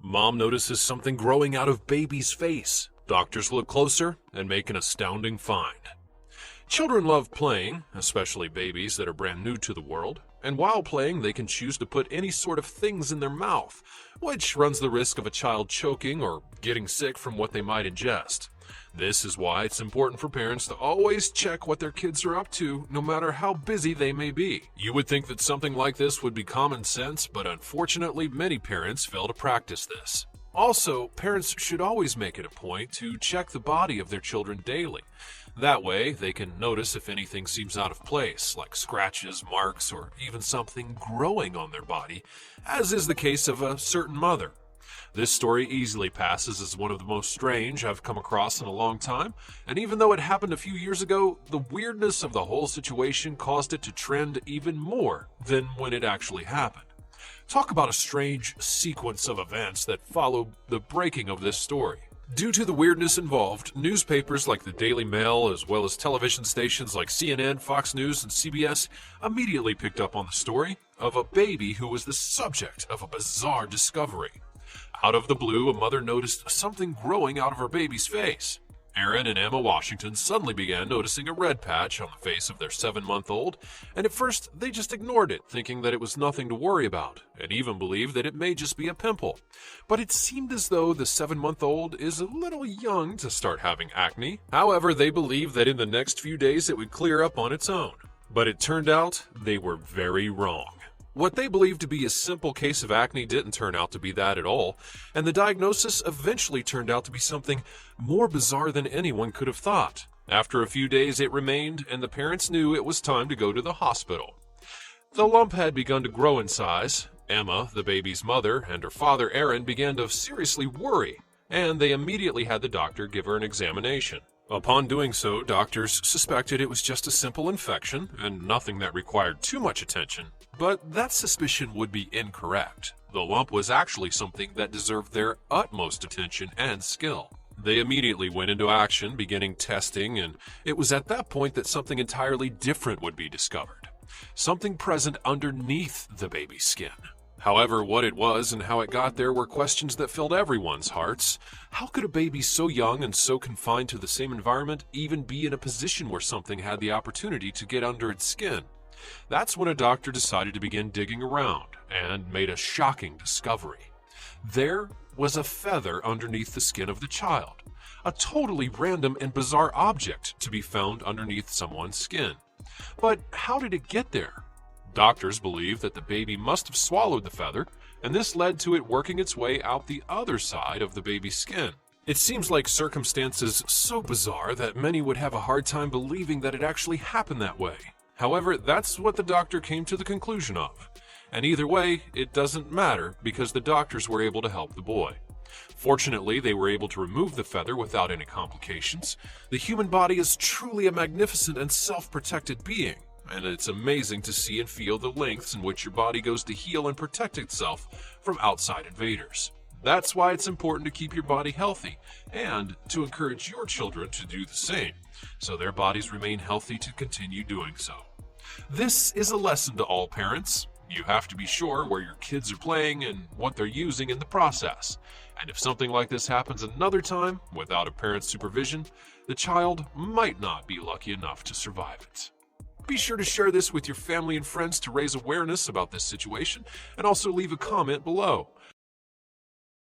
Mom notices something growing out of baby's face. Doctors look closer and make an astounding find. Children love playing, especially babies that are brand new to the world, and while playing they can choose to put any sort of things in their mouth, which runs the risk of a child choking or getting sick from what they might ingest. This is why it's important for parents to always check what their kids are up to, no matter how busy they may be. You would think that something like this would be common sense, but unfortunately many parents fail to practice this. Also, parents should always make it a point to check the body of their children daily. That way, they can notice if anything seems out of place, like scratches, marks, or even something growing on their body, as is the case of a certain mother. This story easily passes as one of the most strange I've come across in a long time, and even though it happened a few years ago, the weirdness of the whole situation caused it to trend even more than when it actually happened. Talk about a strange sequence of events that followed the breaking of this story. Due to the weirdness involved, newspapers like the Daily Mail, as well as television stations like CNN, Fox News, and CBS, immediately picked up on the story of a baby who was the subject of a bizarre discovery. Out of the blue, a mother noticed something growing out of her baby's face. Aaron and Emma Washington suddenly began noticing a red patch on the face of their 7-month-old, and at first they just ignored it, thinking that it was nothing to worry about, and even believed that it may just be a pimple. But it seemed as though the 7-month-old is a little young to start having acne. However, they believed that in the next few days it would clear up on its own. But it turned out they were very wrong. What they believed to be a simple case of acne didn't turn out to be that at all, and the diagnosis eventually turned out to be something more bizarre than anyone could have thought. After a few days it remained, and the parents knew it was time to go to the hospital. The lump had begun to grow in size. Emma, the baby's mother, and her father Aaron began to seriously worry, and they immediately had the doctor give her an examination. Upon doing so, doctors suspected it was just a simple infection and nothing that required too much attention. But that suspicion would be incorrect. The lump was actually something that deserved their utmost attention and skill. They immediately went into action, beginning testing, and it was at that point that something entirely different would be discovered. Something present underneath the baby's skin. However, what it was and how it got there were questions that filled everyone's hearts. How could a baby so young and so confined to the same environment even be in a position where something had the opportunity to get under its skin? That's when a doctor decided to begin digging around and made a shocking discovery. There was a feather underneath the skin of the child, a totally random and bizarre object to be found underneath someone's skin. But how did it get there? Doctors believe that the baby must have swallowed the feather, and this led to it working its way out the other side of the baby's skin. It seems like circumstances so bizarre that many would have a hard time believing that it actually happened that way. However, that's what the doctor came to the conclusion of. And either way, it doesn't matter because the doctors were able to help the boy. Fortunately, they were able to remove the feather without any complications. The human body is truly a magnificent and self-protected being. And it's amazing to see and feel the lengths in which your body goes to heal and protect itself from outside invaders. That's why it's important to keep your body healthy and to encourage your children to do the same, so their bodies remain healthy to continue doing so. This is a lesson to all parents. You have to be sure where your kids are playing and what they're using in the process. And if something like this happens another time without a parent's supervision, the child might not be lucky enough to survive it. Be sure to share this with your family and friends to raise awareness about this situation, and also leave a comment below.